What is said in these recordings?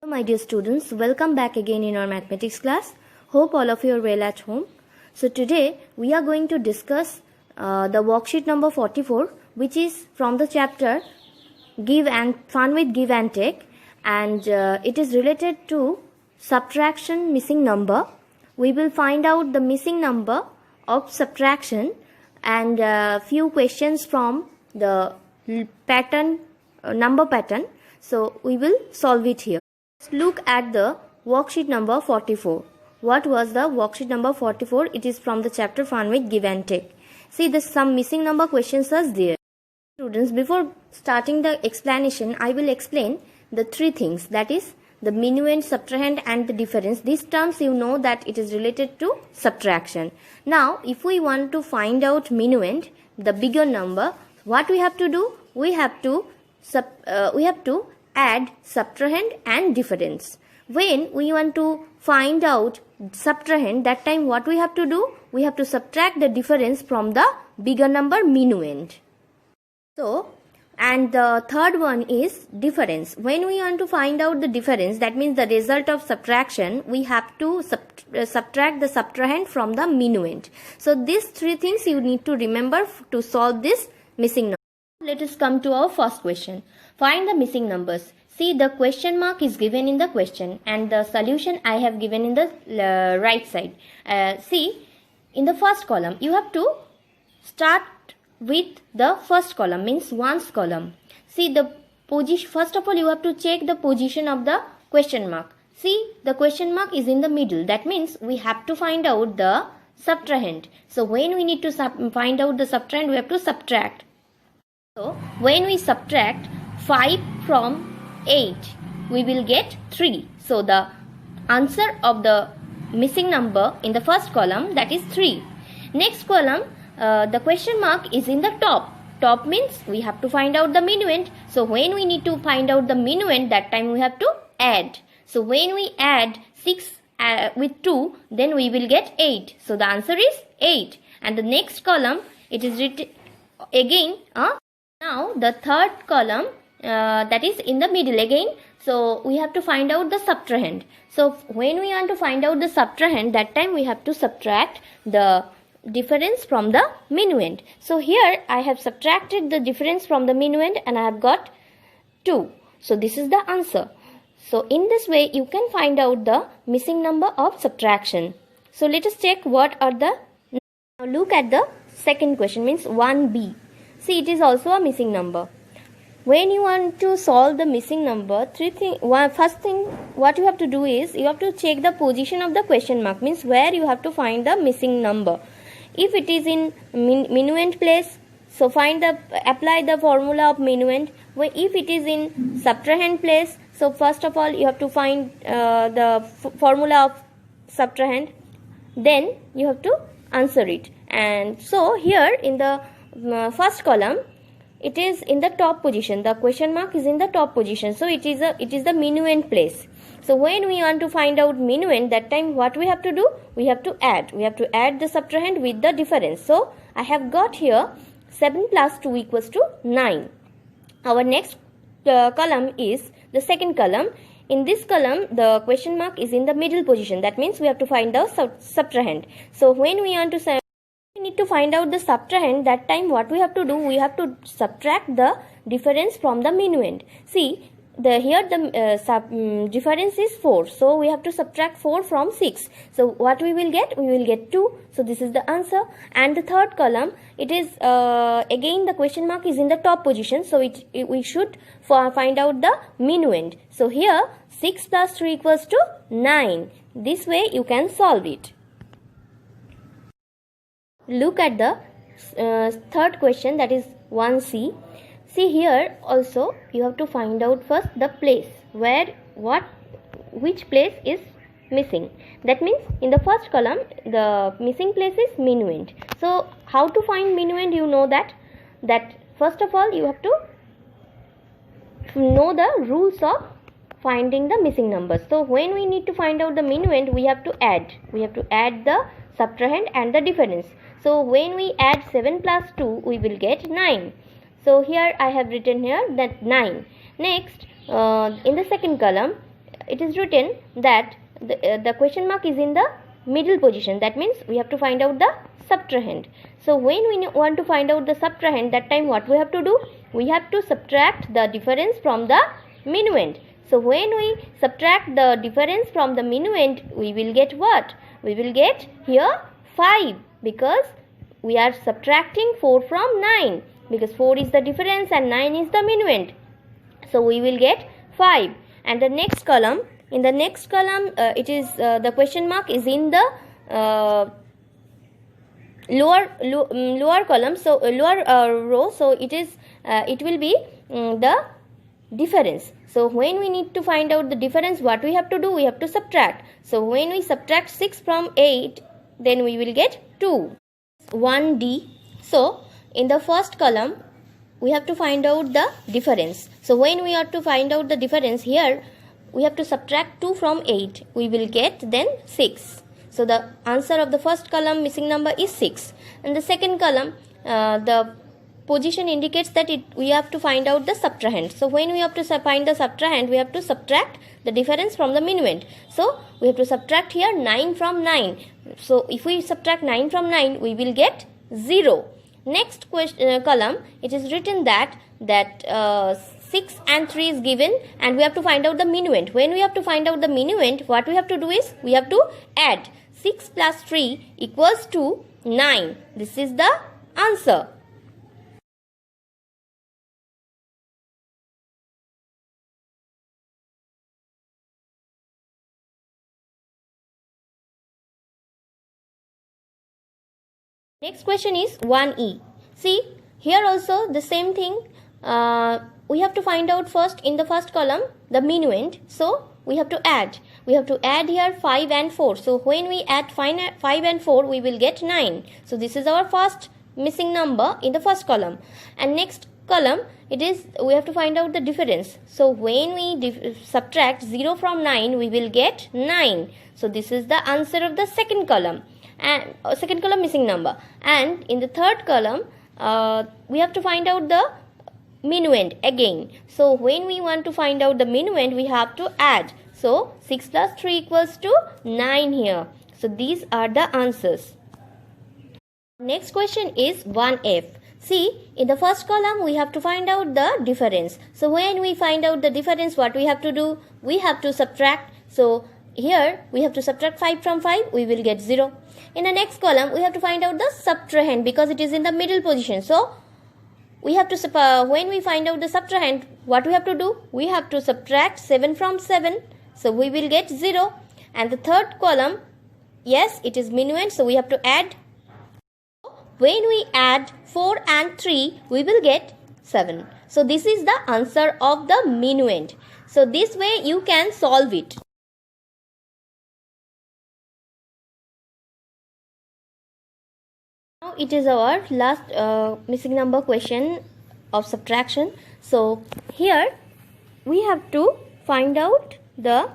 My dear students, welcome back again in our mathematics class. Hope all of you are well at home. So today we are going to discuss the worksheet number 44, which is from the chapter Fun with Give and Take, and it is related to subtraction missing number. We will find out the missing number of subtraction and few questions from the pattern number pattern. So we will solve it here. Let's look at the worksheet number 44. What was the worksheet number 44? It is from the chapter Fun with Give and Take. See, some missing number questions are there. Students, before starting the explanation, I will explain the three things, that is the minuend, subtrahend and the difference. These terms you know that it is related to subtraction. Now, if we want to find out minuend, the bigger number, what we have to do? We have to add subtrahend and difference. When we want to find out subtrahend, that time what we have to do? We have to subtract the difference from the bigger number minuend. So, and the third one is difference. When we want to find out the difference, that means the result of subtraction, we have to subtract the subtrahend from the minuend. So, these three things you need to remember to solve this missing number. Let us come to our first question. Find the missing numbers. See, the question mark is given in the question and the solution I have given in the right side. See, in the first column, you have to start with the first column, means ones column. See, the position, first of all, you have to check the position of the question mark. See, the question mark is in the middle. That means we have to find out the subtrahend. So, when we need to find out the subtrahend, we have to subtract. So, when we subtract 5 from 8, we will get 3. So, the answer of the missing number in the first column, that is 3. Next column, the question mark is in the top. Top means we have to find out the minuend. So, when we need to find out the minuend, that time we have to add. So, when we add 6 with 2, then we will get 8. So, the answer is 8. And the next column, it is written again. Now, the third column, that is in the middle again. So, we have to find out the subtrahend. So, when we want to find out the subtrahend, that time we have to subtract the difference from the minuend. So, here I have subtracted the difference from the minuend and I have got 2. So, this is the answer. So, in this way, you can find out the missing number of subtraction. So, let us check what are the... Now, look at the second question, means 1b. See, it is also a missing number. When you want to solve the missing number, first thing what you have to do is, you have to check the position of the question mark, means where you have to find the missing number. If it is in minuend place, so apply the formula of minuend. If it is in subtrahend place, so first of all you have to find the formula of subtrahend, then you have to answer it. And so here in the first column, it is in the top position. The question mark is in the top position. So it is the minuend place. So when we want to find out minuend, that time what we have to do? We have to add. We have to add the subtrahend with the difference. So I have got here 7 plus 2 equals to 9. Our next column is the second column. In this column, the question mark is in the middle position. That means we have to find the subtrahend. So when we want to need to find out the subtrahend, that time what we have to do? We have to subtract the difference from the minuend. See, here the difference is 4. So, we have to subtract 4 from 6. So, what we will get? We will get 2. So, this is the answer. And the third column, it is again the question mark is in the top position. So, we should find out the minuend. So, here 6 plus 3 equals to 9. This way you can solve it. Look at the third question, that is 1c. See, here also you have to find out first the place which place is missing. That means in the first column the missing place is minuend. So how to find minuend? You know that first of all you have to know the rules of finding the missing numbers. So when we need to find out the minuend, we have to add. We have to add the subtrahend and the difference. So when we add 7 plus 2, we will get 9. So here I have written here that 9. Next, in the second column, it is written that the question mark is in the middle position. That means we have to find out the subtrahend. So when we want to find out the subtrahend, that time what we have to do? We have to subtract the difference from the minuend. So when we subtract the difference from the minuend, we will get what? We will get here 5, because we are subtracting 4 from 9, because 4 is the difference and 9 is the minuend. So we will get 5. And the next column, in the next column, it is the question mark is in the lower column, so lower row. So it is it will be the difference. So when we need to find out the difference, what we have to do? We have to subtract. So when we subtract 6 from 8, then we will get 2. 1D. So in the first column, we have to find out the difference. So when we have to find out the difference, here we have to subtract 2 from 8. We will get then 6. So the answer of the first column missing number is 6. And the second column, the position indicates that we have to find out the subtrahend. So when we have to find the subtrahend, we have to subtract the difference from the minuend. So we have to subtract here 9 from 9. So if we subtract 9 from 9, we will get 0. Next column, it is written that 6 and 3 is given, and we have to find out the minuend. When we have to find out the minuend, what we have to do is we have to add 6 plus 3 equals to 9. This is the answer. Next question is 1E. See, here also the same thing. We have to find out first in the first column the minuend. So we have to add. We have to add here 5 and 4. So when we add 5 and 4, we will get 9. So this is our first missing number in the first column. And next column, it is we have to find out the difference. So when we subtract 0 from 9, we will get 9. So this is the answer of the second column. And second column missing number. And in the third column, we have to find out the minuend again. So when we want to find out the minuend, we have to add. So 6 plus 3 equals to 9 here. So these are the answers. Next question is 1F. See, in the first column, we have to find out the difference. So when we find out the difference, what we have to do? We have to subtract. So here we have to subtract 5 from 5, we will get 0. In the next column, we have to find out the subtrahend, because it is in the middle position. So we have to when we find out the subtrahend, what we have to do? We have to subtract 7 from 7. So we will get 0. And the third column, yes, it is minuend, so we have to add. When we add 4 and 3, we will get 7. So this is the answer of the minuend. So this way you can solve it. Now it is our last missing number question of subtraction. So here we have to find out the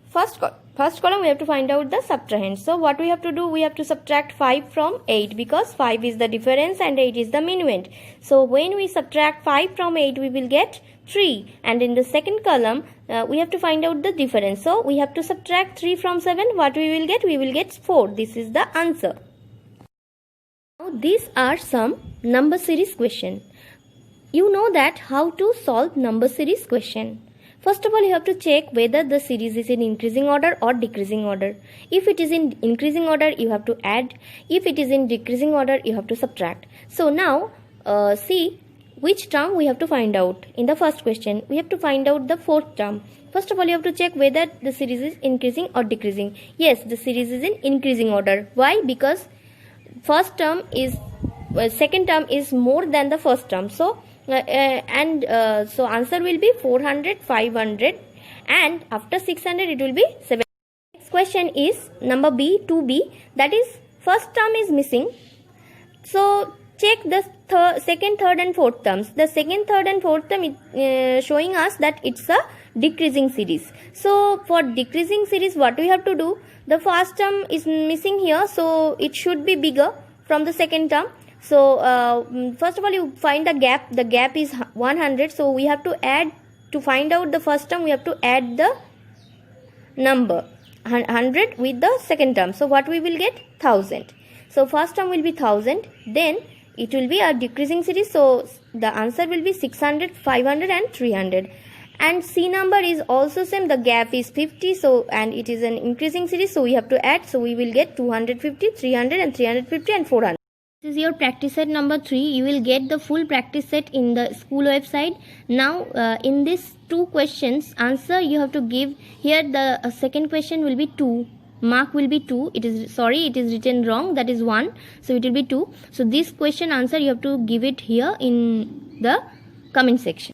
first column. We have to find out the subtrahend. So what we have to do? We have to subtract 5 from 8, because 5 is the difference and 8 is the minuend. So when we subtract 5 from 8, we will get 3. And in the second column, we have to find out the difference. So we have to subtract 3 from 7. What we will get? We will get 4. This is the answer. Now these are some number series question. You know that how to solve number series question. First of all, you have to check whether the series is in increasing order or decreasing order. If it is in increasing order, you have to add. If it is in decreasing order, you have to subtract. So now, see which term we have to find out. In the first question, we have to find out the fourth term. First of all, you have to check whether the series is increasing or decreasing. Yes, the series is in increasing order. Why? Because first term is second term is more than the first term. So so answer will be 400, 500, and after 600 it will be 7. Next question is number B, 2B. That is first term is missing. So check the second, third and fourth terms. The second, third and fourth term is showing us that it's a decreasing series. So for decreasing series, what we have to do? The first term is missing here, so it should be bigger from the second term. So first of all, you find the gap. The gap is 100. So we have to add, to find out the first term, we have to add the number 100 with the second term. So what we will get? 1000. So first term will be 1000, then it will be a decreasing series, so the answer will be 600, 500 and 300. And C number is also same, the gap is 50, so and it is an increasing series, so we have to add, so we will get 250, 300 and 350 and 400. This is your practice set number 3. You will get the full practice set in the school website. Now in these 2 questions answer you have to give here. The second question will be 2, mark will be 2. It is written wrong, that is 1, so it will be 2. So this question answer you have to give it here in the comment section.